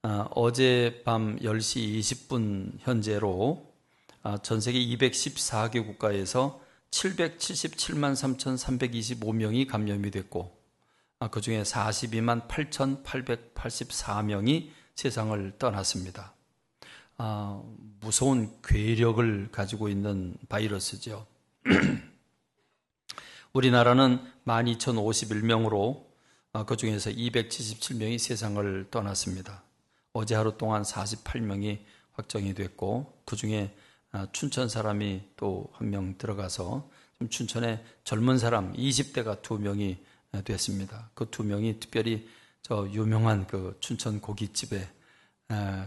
어젯밤 10시 20분 현재로 전 세계 214개 국가에서 777만 3,325명이 감염이 됐고 그 중에 42만 8,884명이 세상을 떠났습니다. 무서운 괴력을 가지고 있는 바이러스죠. 우리나라는 12,051명으로 그 중에서 277명이 세상을 떠났습니다. 어제 하루 동안 48명이 확정이 됐고 그 중에 춘천 사람이 또 한 명 들어가서 춘천에 젊은 사람 20대가 2명이 됐습니다. 그 2명이 특별히 저 유명한 그 춘천 고깃집에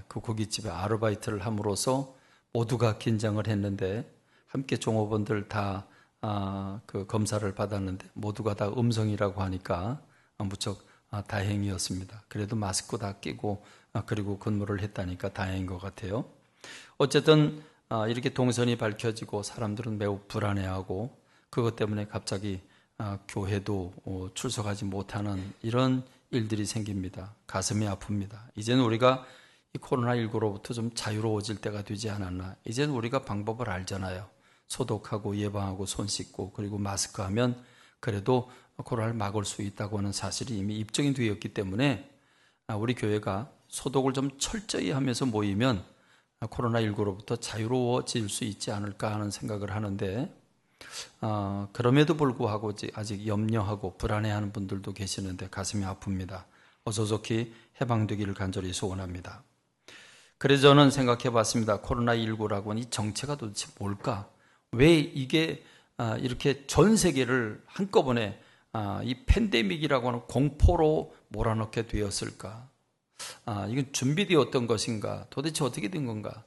그 고깃집에 아르바이트를 함으로써 모두가 긴장을 했는데 함께 종업원들 다 그 검사를 받았는데 모두가 다 음성이라고 하니까 무척 다행이었습니다. 그래도 마스크 다 끼고 그리고 근무를 했다니까 다행인 것 같아요. 어쨌든 이렇게 동선이 밝혀지고 사람들은 매우 불안해하고 그것 때문에 갑자기 교회도 출석하지 못하는 이런 일들이 생깁니다. 가슴이 아픕니다. 이제는 우리가 이 코로나19로부터 좀 자유로워질 때가 되지 않았나. 이제는 우리가 방법을 알잖아요. 소독하고 예방하고 손 씻고 그리고 마스크하면 그래도 코로나를 막을 수 있다고 하는 사실이 이미 입증이 되었기 때문에 우리 교회가 소독을 좀 철저히 하면서 모이면 코로나19로부터 자유로워질 수 있지 않을까 하는 생각을 하는데 그럼에도 불구하고 아직 염려하고 불안해하는 분들도 계시는데 가슴이 아픕니다. 어서 좋게 해방되기를 간절히 소원합니다. 그래서 저는 생각해 봤습니다. 코로나19라고 하는 이 정체가 도대체 뭘까? 왜 이게 이렇게 전 세계를 한꺼번에 이 팬데믹이라고 하는 공포로 몰아넣게 되었을까? 이건 준비되었던 것인가? 도대체 어떻게 된 건가?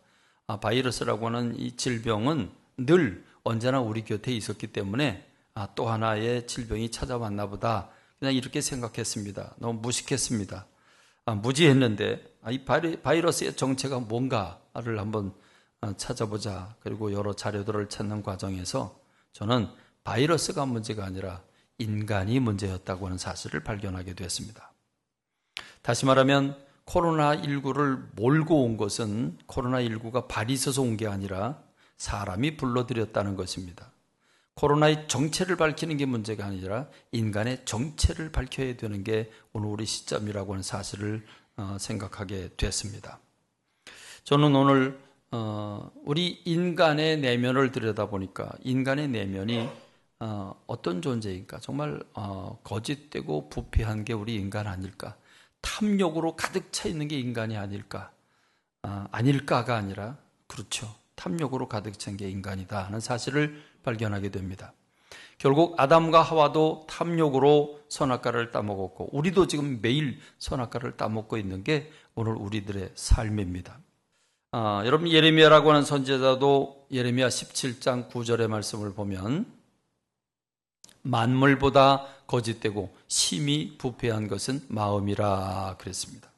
바이러스라고 하는 이 질병은 늘 언제나 우리 곁에 있었기 때문에 또 하나의 질병이 찾아왔나 보다. 그냥 이렇게 생각했습니다. 너무 무식했습니다. 무지했는데 이 바이러스의 정체가 뭔가를 한번 찾아보자. 그리고 여러 자료들을 찾는 과정에서 저는 바이러스가 문제가 아니라 인간이 문제였다고 하는 사실을 발견하게 됐습니다. 다시 말하면 코로나19를 몰고 온 것은 코로나19가 발이 있어서 온 게 아니라 사람이 불러들였다는 것입니다. 코로나의 정체를 밝히는 게 문제가 아니라 인간의 정체를 밝혀야 되는 게 오늘 우리 시점이라고 하는 사실을 생각하게 됐습니다. 저는 오늘 우리 인간의 내면을 들여다보니까 인간의 내면이 어떤 존재인가? 정말 거짓되고 부패한 게 우리 인간 아닐까? 탐욕으로 가득 차 있는 게 인간이 아닐까? 아닐까가 아니라 그렇죠. 탐욕으로 가득 찬 게 인간이다 하는 사실을 발견하게 됩니다. 결국 아담과 하와도 탐욕으로 선악과를 따먹었고 우리도 지금 매일 선악과를 따먹고 있는 게 오늘 우리들의 삶입니다. 여러분 예레미야라고 하는 선지자도 예레미야 17장 9절의 말씀을 보면 만물보다 거짓되고 심히 부패한 것은 마음이라 그랬습니다.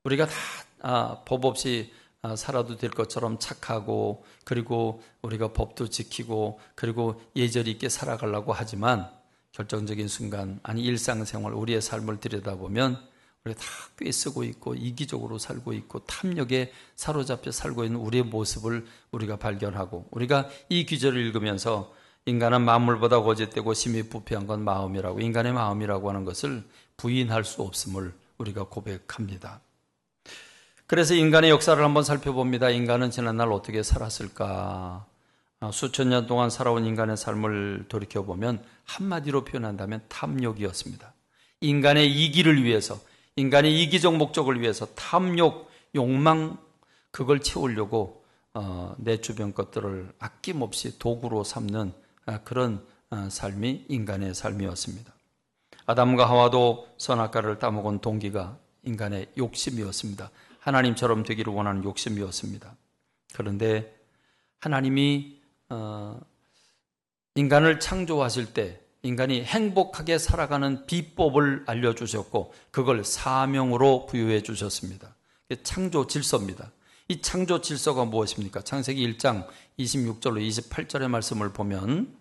우리가 다 법 없이 살아도 될 것처럼 착하고 그리고 우리가 법도 지키고 그리고 예절이 있게 살아가려고 하지만 결정적인 순간 아니 일상생활 우리의 삶을 들여다보면 우리가 다 꿰쓰고 있고 이기적으로 살고 있고 탐욕에 사로잡혀 살고 있는 우리의 모습을 우리가 발견하고 우리가 이 구절을 읽으면서 인간은 만물보다 거짓되고 심히 부패한 건 마음이라고 인간의 마음이라고 하는 것을 부인할 수 없음을 우리가 고백합니다. 그래서 인간의 역사를 한번 살펴봅니다. 인간은 지난날 어떻게 살았을까? 수천 년 동안 살아온 인간의 삶을 돌이켜보면 한마디로 표현한다면 탐욕이었습니다. 인간의 이기를 위해서 인간의 이기적 목적을 위해서 탐욕, 욕망 그걸 채우려고 내 주변 것들을 아낌없이 도구로 삼는 그런 삶이 인간의 삶이었습니다. 아담과 하와도 선악과를 따먹은 동기가 인간의 욕심이었습니다. 하나님처럼 되기를 원하는 욕심이었습니다. 그런데 하나님이 인간을 창조하실 때 인간이 행복하게 살아가는 비법을 알려주셨고 그걸 사명으로 부여해 주셨습니다. 창조 질서입니다. 이 창조 질서가 무엇입니까? 창세기 1장 26절로 28절의 말씀을 보면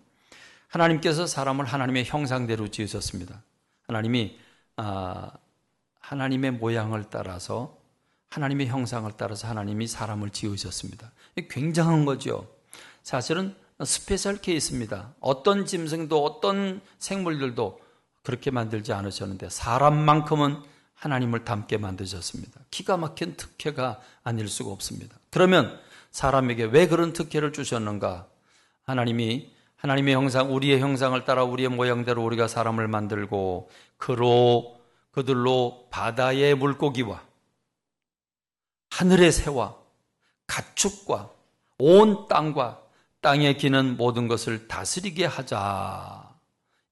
하나님께서 사람을 하나님의 형상대로 지으셨습니다. 하나님이 하나님의 모양을 따라서 하나님의 형상을 따라서 하나님이 사람을 지으셨습니다. 굉장한 거죠. 사실은 스페셜 케이스입니다. 어떤 짐승도 어떤 생물들도 그렇게 만들지 않으셨는데 사람만큼은 하나님을 닮게 만드셨습니다. 기가 막힌 특혜가 아닐 수가 없습니다. 그러면 사람에게 왜 그런 특혜를 주셨는가? 하나님의 형상, 우리의 형상을 따라 우리의 모양대로 우리가 사람을 만들고 그들로 바다의 물고기와 하늘의 새와 가축과 온 땅과 땅에 기는 모든 것을 다스리게 하자.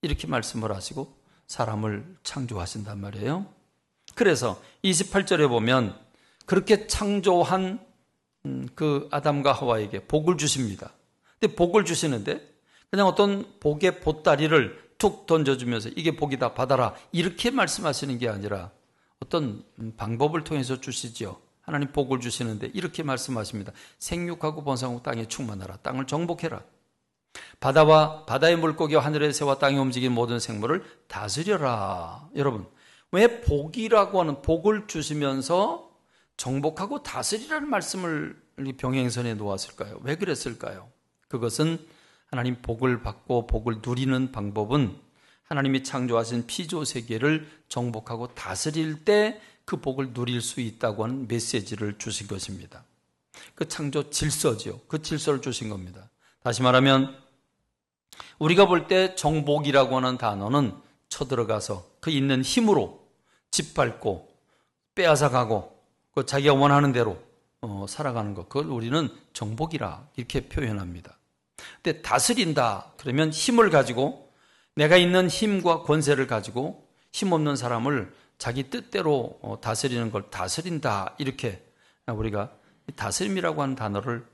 이렇게 말씀을 하시고 사람을 창조하신단 말이에요. 그래서 28절에 보면 그렇게 창조한 그 아담과 하와에게 복을 주십니다. 근데 복을 주시는데 그냥 어떤 복의 보따리를 툭 던져주면서 이게 복이다 받아라 이렇게 말씀하시는 게 아니라 어떤 방법을 통해서 주시지요. 하나님 복을 주시는데 이렇게 말씀하십니다. 생육하고 번성하고 땅에 충만하라. 땅을 정복해라. 바다와 바다의 물고기와 하늘의 새와 땅에 움직이는 모든 생물을 다스려라. 여러분, 왜 복이라고 하는 복을 주시면서 정복하고 다스리라는 말씀을 병행선에 놓았을까요? 왜 그랬을까요? 그것은 하나님 복을 받고 복을 누리는 방법은 하나님이 창조하신 피조 세계를 정복하고 다스릴 때 그 복을 누릴 수 있다고 하는 메시지를 주신 것입니다. 그 창조 질서죠. 그 질서를 주신 겁니다. 다시 말하면 우리가 볼 때 정복이라고 하는 단어는 쳐들어가서 그 있는 힘으로 짓밟고 빼앗아가고 그 자기가 원하는 대로 살아가는 것, 그걸 우리는 정복이라 이렇게 표현합니다. 근데 다스린다 그러면 힘을 가지고 내가 있는 힘과 권세를 가지고 힘없는 사람을 자기 뜻대로 다스리는 걸 다스린다 이렇게 우리가 다스림이라고 하는 단어를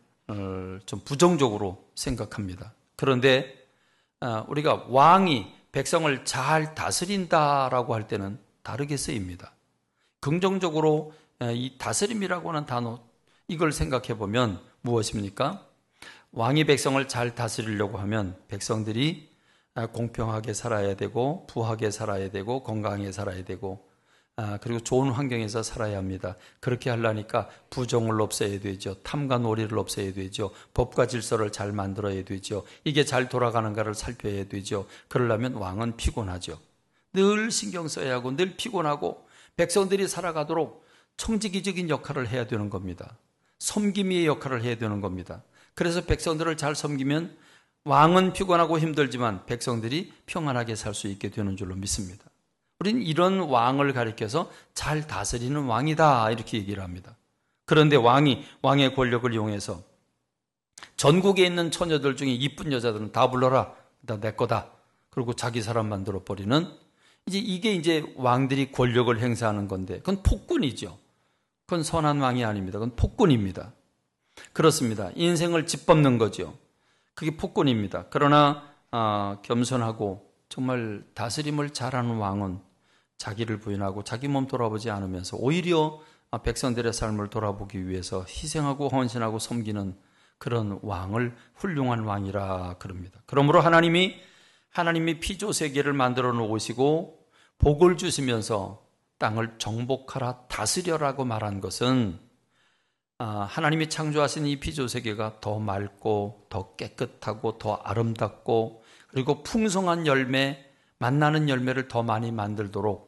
좀 부정적으로 생각합니다. 그런데 우리가 왕이 백성을 잘 다스린다라고 할 때는 다르게 쓰입니다. 긍정적으로 이 다스림이라고 하는 단어 이걸 생각해 보면 무엇입니까? 왕이 백성을 잘 다스리려고 하면 백성들이 공평하게 살아야 되고 부하게 살아야 되고 건강하게 살아야 되고 그리고 좋은 환경에서 살아야 합니다. 그렇게 하려니까 부정을 없애야 되죠. 탐과 놀이를 없애야 되죠. 법과 질서를 잘 만들어야 되죠. 이게 잘 돌아가는가를 살펴야 되죠. 그러려면 왕은 피곤하죠. 늘 신경 써야 하고 늘 피곤하고 백성들이 살아가도록 청지기적인 역할을 해야 되는 겁니다. 섬김의 역할을 해야 되는 겁니다. 그래서 백성들을 잘 섬기면 왕은 피곤하고 힘들지만 백성들이 평안하게 살 수 있게 되는 줄로 믿습니다. 우리는 이런 왕을 가리켜서 잘 다스리는 왕이다 이렇게 얘기를 합니다. 그런데 왕의 권력을 이용해서 전국에 있는 처녀들 중에 이쁜 여자들은 다 불러라. 다 내 거다. 그리고 자기 사람 만들어 버리는 이게 왕들이 권력을 행사하는 건데 그건 폭군이죠. 그건 선한 왕이 아닙니다. 그건 폭군입니다. 그렇습니다. 인생을 짓밟는 거죠. 그게 폭군입니다. 그러나 겸손하고 정말 다스림을 잘하는 왕은 자기를 부인하고 자기 몸 돌아보지 않으면서 오히려 백성들의 삶을 돌아보기 위해서 희생하고 헌신하고 섬기는 그런 왕을 훌륭한 왕이라 그럽니다. 그러므로 하나님이 피조 세계를 만들어 놓으시고 복을 주시면서 땅을 정복하라 다스려라고 말한 것은 하나님이 창조하신 이 피조 세계가 더 맑고 더 깨끗하고 더 아름답고 그리고 풍성한 열매, 만나는 열매를 더 많이 만들도록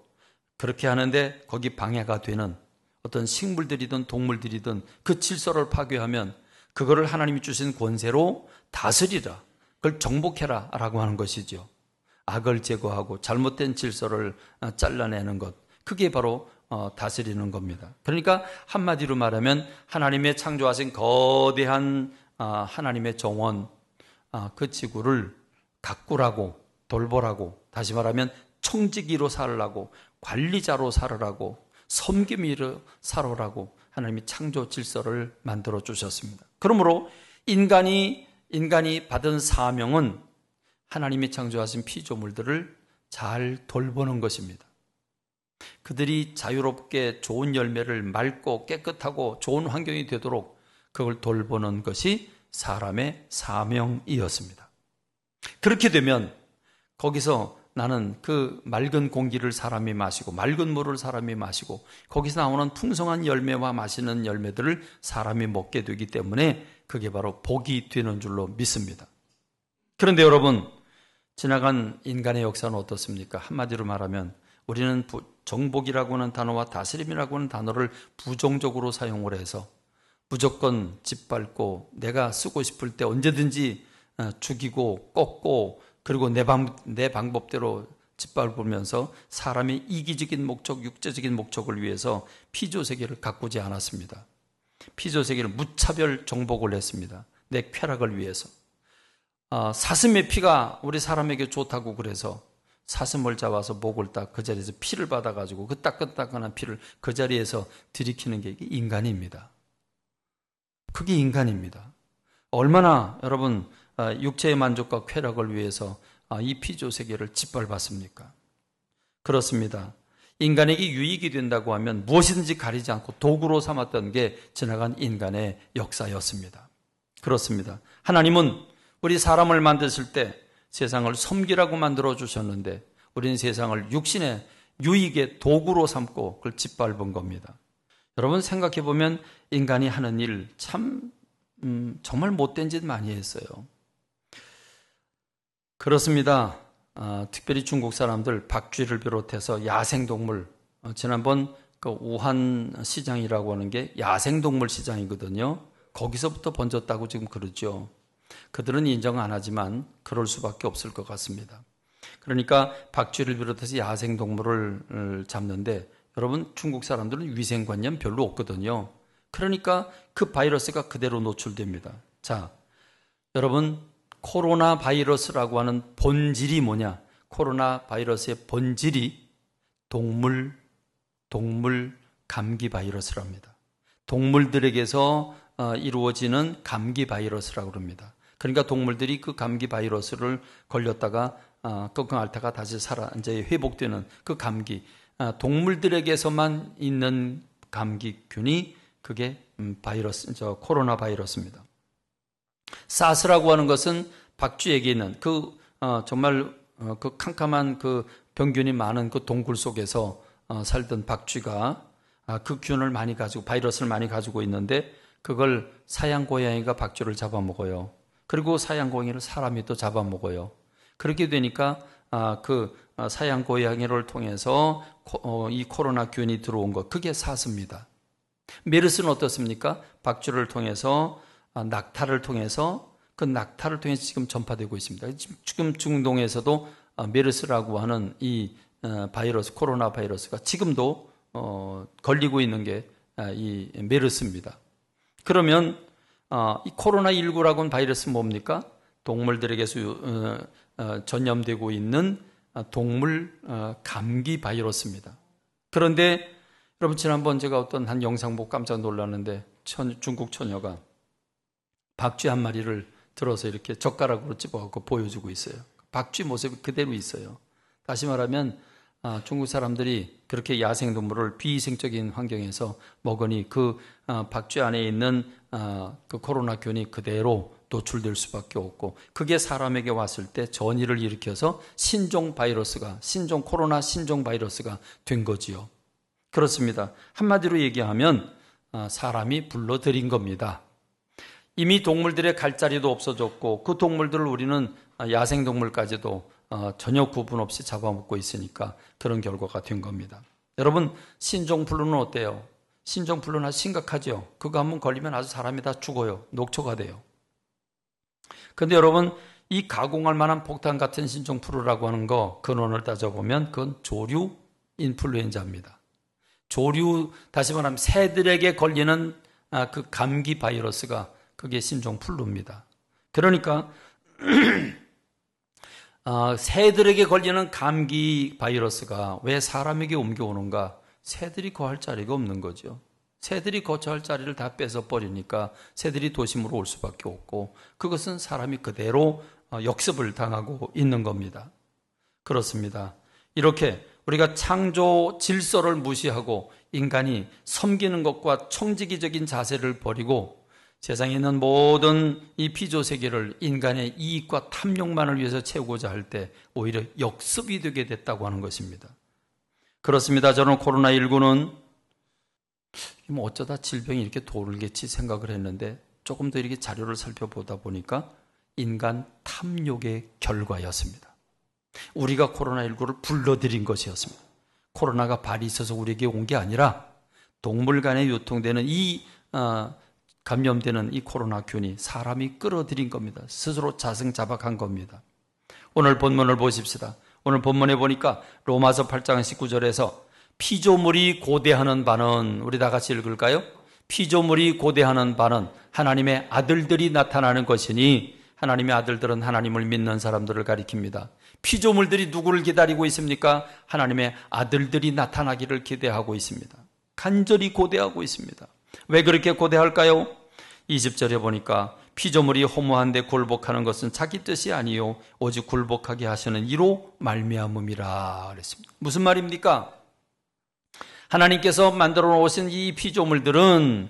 그렇게 하는데 거기 방해가 되는 어떤 식물들이든 동물들이든 그 질서를 파괴하면 그거를 하나님이 주신 권세로 다스리라, 그걸 정복해라 라고 하는 것이죠. 악을 제거하고 잘못된 질서를 잘라내는 것, 그게 바로 다스리는 겁니다. 그러니까 한마디로 말하면 하나님의 창조하신 거대한 하나님의 정원, 그 지구를 가꾸라고 돌보라고, 다시 말하면 청지기로 살으라고, 관리자로 살으라고, 섬김이로 살으라고 하나님이 창조 질서를 만들어 주셨습니다. 그러므로 인간이 받은 사명은 하나님이 창조하신 피조물들을 잘 돌보는 것입니다. 그들이 자유롭게 좋은 열매를 맑고 깨끗하고 좋은 환경이 되도록 그걸 돌보는 것이 사람의 사명이었습니다. 그렇게 되면 거기서 나는 그 맑은 공기를 사람이 마시고 맑은 물을 사람이 마시고 거기서 나오는 풍성한 열매와 맛있는 열매들을 사람이 먹게 되기 때문에 그게 바로 복이 되는 줄로 믿습니다. 그런데 여러분, 지나간 인간의 역사는 어떻습니까? 한마디로 말하면 우리는 정복이라고 하는 단어와 다스림이라고 하는 단어를 부정적으로 사용을 해서 무조건 짓밟고 내가 쓰고 싶을 때 언제든지 죽이고 꺾고 그리고 내 방법대로 짓밟으면서 사람의 이기적인 목적, 육체적인 목적을 위해서 피조세계를 가꾸지 않았습니다. 피조세계를 무차별 정복을 했습니다. 내 쾌락을 위해서. 사슴의 피가 우리 사람에게 좋다고 그래서 사슴을 잡아서 목을 딱 그 자리에서 피를 받아가지고 그 따끈따끈한 피를 그 자리에서 들이키는 게 인간입니다. 그게 인간입니다. 얼마나 여러분 육체의 만족과 쾌락을 위해서 이 피조 세계를 짓밟았습니까? 그렇습니다. 인간에게 유익이 된다고 하면 무엇이든지 가리지 않고 도구로 삼았던 게 지나간 인간의 역사였습니다. 그렇습니다. 하나님은 우리 사람을 만드실 때 세상을 섬기라고 만들어 주셨는데 우리는 세상을 육신의 유익의 도구로 삼고 그걸 짓밟은 겁니다. 여러분 생각해 보면 인간이 하는 일 참 정말 못된 짓 많이 했어요. 그렇습니다. 특별히 중국 사람들 박쥐를 비롯해서 야생동물, 지난번 그 우한 시장이라고 하는 게 야생동물 시장이거든요. 거기서부터 번졌다고 지금 그러죠. 그들은 인정 안 하지만 그럴 수밖에 없을 것 같습니다. 그러니까 박쥐를 비롯해서 야생동물을 잡는데 여러분 중국 사람들은 위생관념 별로 없거든요. 그러니까 그 바이러스가 그대로 노출됩니다. 자, 여러분 코로나 바이러스라고 하는 본질이 뭐냐? 코로나 바이러스의 본질이 동물 감기 바이러스랍니다. 동물들에게서 이루어지는 감기 바이러스라고 합니다. 그러니까 동물들이 그 감기 바이러스를 걸렸다가 끙끙 앓다가 다시 이제 회복되는 그 감기, 동물들에게서만 있는 감기균이 그게 코로나 바이러스입니다. 사스라고 하는 것은 박쥐에게 있는 정말 그 캄캄한 그 병균이 많은 그 동굴 속에서 살던 박쥐가 그 균을 많이 가지고 바이러스를 많이 가지고 있는데 그걸 사양 고양이가 박쥐를 잡아먹어요. 그리고 사양 고양이를 사람이 또 잡아먹어요. 그렇게 되니까 그 사양 고양이를 통해서 이 코로나 균이 들어온 것, 그게 사스입니다. 메르스는 어떻습니까? 박쥐를 통해서 낙타를 통해서 그 낙타를 통해서 지금 전파되고 있습니다. 지금 중동에서도 메르스라고 하는 이 바이러스, 코로나 바이러스가 지금도 걸리고 있는 게 이 메르스입니다. 그러면 이 코로나19라고 하는 바이러스는 뭡니까? 동물들에게서 전염되고 있는 동물 감기 바이러스입니다. 그런데 여러분 지난번 제가 어떤 한 영상 보고 깜짝 놀랐는데 중국 처녀가 박쥐 한 마리를 들어서 이렇게 젓가락으로 집어갖고 보여주고 있어요. 박쥐 모습이 그대로 있어요. 다시 말하면 중국 사람들이 그렇게 야생동물을 비위생적인 환경에서 먹으니 그 박쥐 안에 있는 그 코로나균이 그대로 노출될 수밖에 없고 그게 사람에게 왔을 때 전이를 일으켜서 코로나 신종 바이러스가 된 거지요. 그렇습니다. 한마디로 얘기하면 사람이 불러들인 겁니다. 이미 동물들의 갈 자리도 없어졌고 그 동물들을 우리는 야생동물까지도 전혀 구분 없이 잡아먹고 있으니까 그런 결과가 된 겁니다. 여러분 신종플루는 어때요? 신종플루는 심각하죠. 그거 한번 걸리면 아주 사람이 다 죽어요. 녹초가 돼요. 그런데 여러분 이 가공할 만한 폭탄 같은 신종플루라고 하는 거 근원을 따져보면 그건 조류 인플루엔자입니다. 조류, 다시 말하면 새들에게 걸리는 그 감기 바이러스가 그게 신종플루입니다. 그러니까 새들에게 걸리는 감기 바이러스가 왜 사람에게 옮겨오는가? 새들이 거할 자리가 없는 거죠. 새들이 거처할 자리를 다 뺏어 버리니까 새들이 도심으로 올 수밖에 없고 그것은 사람이 그대로 역습을 당하고 있는 겁니다. 그렇습니다. 이렇게 우리가 창조 질서를 무시하고 인간이 섬기는 것과 청지기적인 자세를 버리고 세상에 있는 모든 이 피조 세계를 인간의 이익과 탐욕만을 위해서 채우고자 할 때 오히려 역습이 되게 됐다고 하는 것입니다. 그렇습니다. 저는 코로나19는 뭐 어쩌다 질병이 이렇게 돌겠지 생각을 했는데 조금 더 이렇게 자료를 살펴보다 보니까 인간 탐욕의 결과였습니다. 우리가 코로나19를 불러들인 것이었습니다. 코로나가 발이 있어서 우리에게 온 게 아니라 동물 간에 유통되는 감염되는 이 코로나균이 사람이 끌어들인 겁니다. 스스로 자승자박한 겁니다. 오늘 본문을 보십시다. 오늘 본문에 보니까 로마서 8장 19절에서 피조물이 고대하는 바는, 우리 다 같이 읽을까요? 피조물이 고대하는 바는 하나님의 아들들이 나타나는 것이니, 하나님의 아들들은 하나님을 믿는 사람들을 가리킵니다. 피조물들이 누구를 기다리고 있습니까? 하나님의 아들들이 나타나기를 기대하고 있습니다. 간절히 고대하고 있습니다. 왜 그렇게 고대할까요? 20절에 보니까 피조물이 허무한데 굴복하는 것은 자기 뜻이 아니요 오직 굴복하게 하시는 이로 말미암음이라 그랬습니다. 무슨 말입니까? 하나님께서 만들어 놓으신 이 피조물들은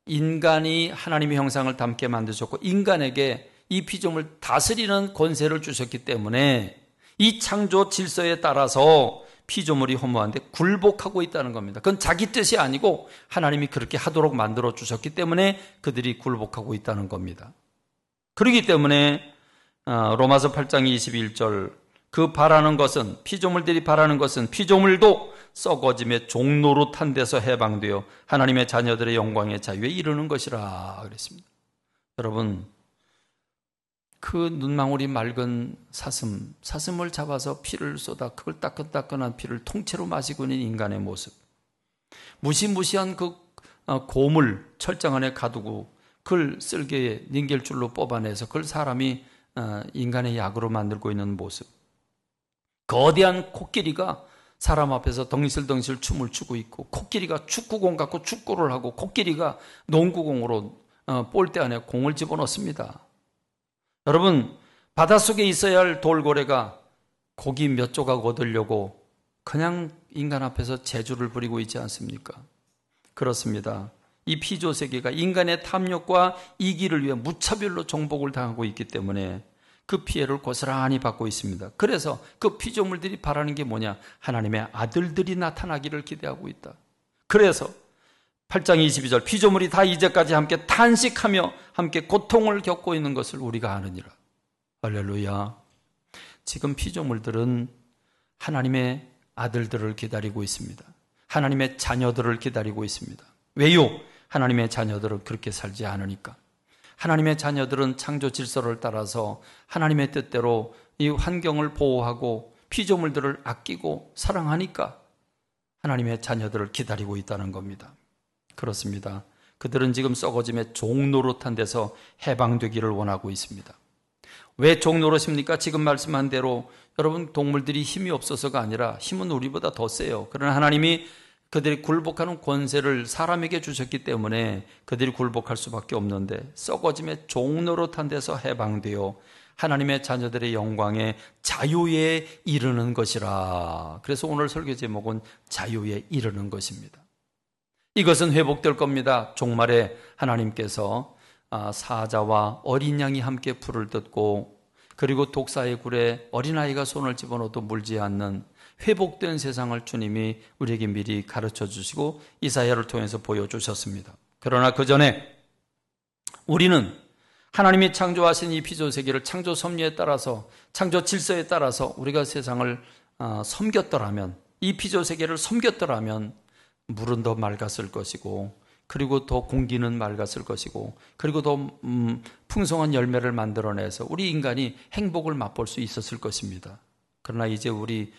인간이 하나님의 형상을 담게 만드셨고 인간에게 이 피조물 다스리는 권세를 주셨기 때문에 이 창조 질서에 따라서 피조물이 허무한데 굴복하고 있다는 겁니다. 그건 자기 뜻이 아니고 하나님이 그렇게 하도록 만들어 주셨기 때문에 그들이 굴복하고 있다는 겁니다. 그렇기 때문에 로마서 8장 21절 그 바라는 것은, 피조물들이 바라는 것은 피조물도 썩어짐의 종로로 탄 데서 해방되어 하나님의 자녀들의 영광의 자유에 이르는 것이라 그랬습니다. 여러분, 그 눈망울이 맑은 사슴을 잡아서 피를 쏟아 그걸 따끈따끈한 피를 통째로 마시고 있는 인간의 모습, 무시무시한 그 고물 철장 안에 가두고 그걸 쓸개에 닌겔줄로 뽑아내서 그걸 사람이 인간의 약으로 만들고 있는 모습, 거대한 코끼리가 사람 앞에서 덩실덩실 춤을 추고 있고, 코끼리가 축구공 갖고 축구를 하고, 코끼리가 농구공으로 볼대 안에 공을 집어넣습니다. 여러분, 바닷속에 있어야 할 돌고래가 고기 몇 조각 얻으려고 그냥 인간 앞에서 재주를 부리고 있지 않습니까? 그렇습니다. 이 피조 세계가 인간의 탐욕과 이기를 위해 무차별로 정복을 당하고 있기 때문에 그 피해를 고스란히 받고 있습니다. 그래서 그 피조물들이 바라는 게 뭐냐? 하나님의 아들들이 나타나기를 기대하고 있다. 그래서 8장 22절 피조물이 다 이제까지 함께 탄식하며 함께 고통을 겪고 있는 것을 우리가 아느니라. 할렐루야. 지금 피조물들은 하나님의 아들들을 기다리고 있습니다. 하나님의 자녀들을 기다리고 있습니다. 왜요? 하나님의 자녀들은 그렇게 살지 않으니까. 하나님의 자녀들은 창조 질서를 따라서 하나님의 뜻대로 이 환경을 보호하고 피조물들을 아끼고 사랑하니까 하나님의 자녀들을 기다리고 있다는 겁니다. 그렇습니다. 그들은 지금 썩어짐의 종노릇한 데서 해방되기를 원하고 있습니다. 왜 종노릇입니까? 지금 말씀한 대로 여러분, 동물들이 힘이 없어서가 아니라 힘은 우리보다 더 세요. 그러나 하나님이 그들이 굴복하는 권세를 사람에게 주셨기 때문에 그들이 굴복할 수밖에 없는데, 썩어짐의 종노릇한 데서 해방되어 하나님의 자녀들의 영광에 자유에 이르는 것이라. 그래서 오늘 설교 제목은 자유에 이르는 것입니다. 이것은 회복될 겁니다. 종말에 하나님께서 사자와 어린 양이 함께 불을 뜯고, 그리고 독사의 굴에 어린아이가 손을 집어넣어도 물지 않는 회복된 세상을 주님이 우리에게 미리 가르쳐 주시고 이사야를 통해서 보여주셨습니다. 그러나 그 전에 우리는 하나님이 창조하신 이 피조 세계를 창조 섭리에 따라서, 창조 질서에 따라서 우리가 세상을 섬겼더라면, 이 피조 세계를 섬겼더라면 물은 더 맑았을 것이고, 그리고 더 공기는 맑았을 것이고, 그리고 더 풍성한 열매를 만들어내서 우리 인간이 행복을 맛볼 수 있었을 것입니다. 그러나 이제 우리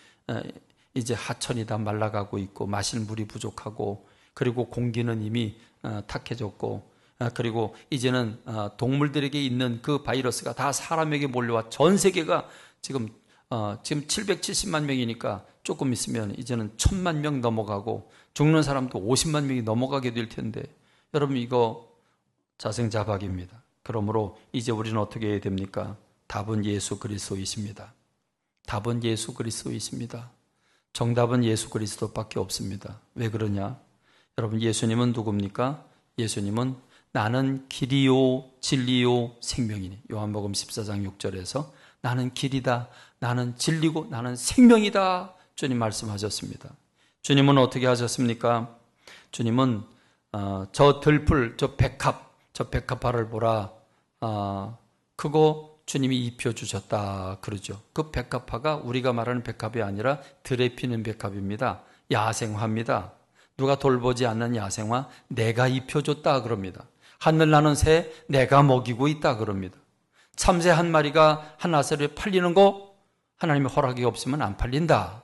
이제 하천이 다 말라가고 있고, 마실 물이 부족하고, 그리고 공기는 이미 탁해졌고, 그리고 이제는 동물들에게 있는 그 바이러스가 다 사람에게 몰려와 전 세계가 지금 770만 명이니까 조금 있으면 이제는 1000만 명 넘어가고, 죽는 사람도 50만 명이 넘어가게 될 텐데, 여러분, 이거 자생자박입니다. 그러므로 이제 우리는 어떻게 해야 됩니까? 답은 예수 그리스도이십니다. 답은 예수 그리스도이십니다. 정답은 예수 그리스도밖에 없습니다. 왜 그러냐? 여러분, 예수님은 누굽니까? 예수님은 나는 길이요 진리요 생명이니. 요한복음 14장 6절에서 나는 길이다, 나는 진리고 나는 생명이다, 주님 말씀하셨습니다. 주님은 어떻게 하셨습니까? 주님은 저 들풀, 저 백합화를 보라, 그거 주님이 입혀주셨다 그러죠. 그 백합화가 우리가 말하는 백합이 아니라 들에 피는 백합입니다. 야생화입니다. 누가 돌보지 않는 야생화 내가 입혀줬다 그럽니다. 하늘 나는 새 내가 먹이고 있다 그럽니다. 참새 한 마리가 한 아세르에 팔리는 거 하나님의 허락이 없으면 안 팔린다.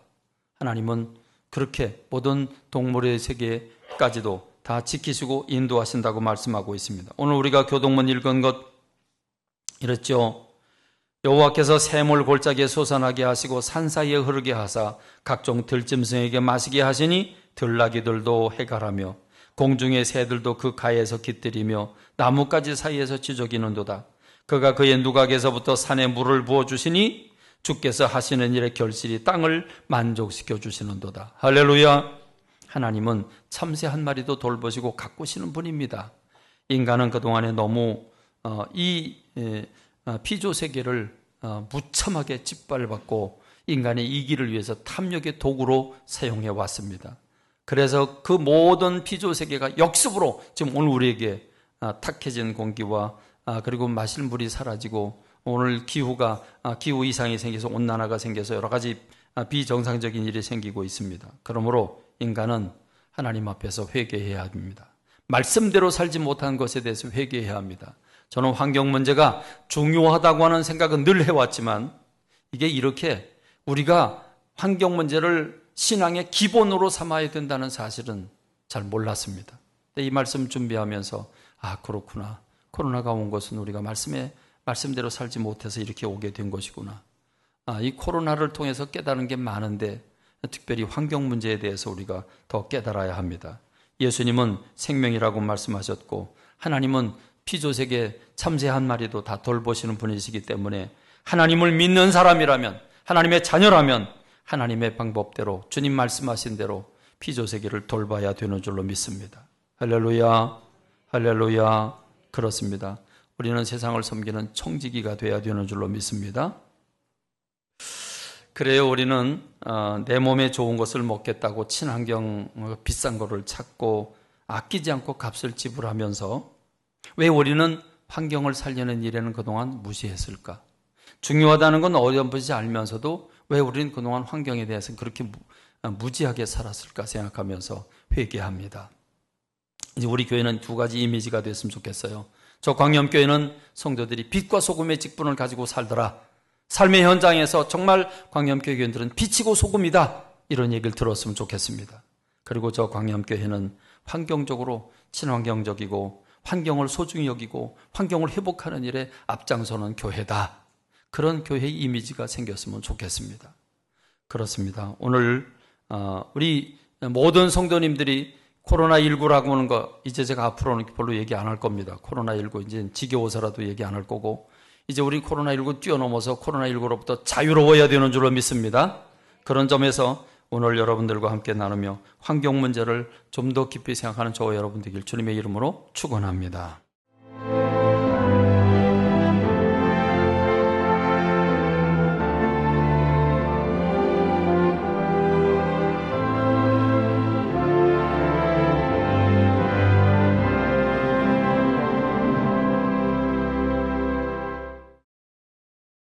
하나님은 그렇게 모든 동물의 세계까지도 다 지키시고 인도하신다고 말씀하고 있습니다. 오늘 우리가 교동문 읽은 것 이랬죠. 여호와께서 샘을 골짜기에 솟아나게 하시고 산 사이에 흐르게 하사 각종 들짐승에게 마시게 하시니 들나귀들도 해갈하며 공중의 새들도 그 가에서 깃들이며 나뭇가지 사이에서 지저귀는도다. 그가 그의 누각에서부터 산에 물을 부어주시니 주께서 하시는 일의 결실이 땅을 만족시켜 주시는도다. 할렐루야. 하나님은 참새 한 마리도 돌보시고 가꾸시는 분입니다. 인간은 그동안에 너무 이 피조 세계를 무참하게 짓밟았고 인간의 이기를 위해서 탐욕의 도구로 사용해 왔습니다. 그래서 그 모든 피조 세계가 역습으로 지금 오늘 우리에게 탁해진 공기와 그리고 마실 물이 사라지고 오늘 기후 이상이 생겨서 온난화가 생겨서 여러 가지 비정상적인 일이 생기고 있습니다. 그러므로 인간은 하나님 앞에서 회개해야 합니다. 말씀대로 살지 못한 것에 대해서 회개해야 합니다. 저는 환경 문제가 중요하다고 하는 생각은 늘 해왔지만 이게 이렇게 우리가 환경 문제를 신앙의 기본으로 삼아야 된다는 사실은 잘 몰랐습니다. 이 말씀 준비하면서 그렇구나. 코로나가 온 것은 우리가 말씀대로 살지 못해서 이렇게 오게 된 것이구나. 이 코로나를 통해서 깨달은 게 많은데 특별히 환경 문제에 대해서 우리가 더 깨달아야 합니다. 예수님은 생명이라고 말씀하셨고 하나님은 피조세계 참새 한 마리도 다 돌보시는 분이시기 때문에 하나님을 믿는 사람이라면 하나님의 자녀라면 하나님의 방법대로 주님 말씀하신 대로 피조세계를 돌봐야 되는 줄로 믿습니다. 할렐루야, 할렐루야. 그렇습니다. 우리는 세상을 섬기는 청지기가 되어야 되는 줄로 믿습니다. 그래요, 우리는 내 몸에 좋은 것을 먹겠다고 친환경 비싼 거를 찾고 아끼지 않고 값을 지불하면서 왜 우리는 환경을 살리는 일에는 그동안 무시했을까? 중요하다는 건 어렴풋이 알면서도 왜 우리는 그동안 환경에 대해서 그렇게 무지하게 살았을까 생각하면서 회개합니다. 이제 우리 교회는 두 가지 이미지가 됐으면 좋겠어요. 저 광염교회는 성도들이 빛과 소금의 직분을 가지고 살더라. 삶의 현장에서 정말 광염교회 교인들은 빛이고 소금이다. 이런 얘기를 들었으면 좋겠습니다. 그리고 저 광염교회는 환경적으로 친환경적이고 환경을 소중히 여기고 환경을 회복하는 일에 앞장서는 교회다. 그런 교회의 이미지가 생겼으면 좋겠습니다. 그렇습니다. 오늘 우리 모든 성도님들이 코로나19라고 하는 거 이제 제가 앞으로는 별로 얘기 안 할 겁니다. 코로나19 이제 지겨워서라도 얘기 안 할 거고 이제 우리 코로나19 뛰어넘어서 코로나19로부터 자유로워야 되는 줄로 믿습니다. 그런 점에서 오늘 여러분들과 함께 나누며 환경 문제를 좀 더 깊이 생각하는 저와 여러분 되길 주님의 이름으로 축원합니다.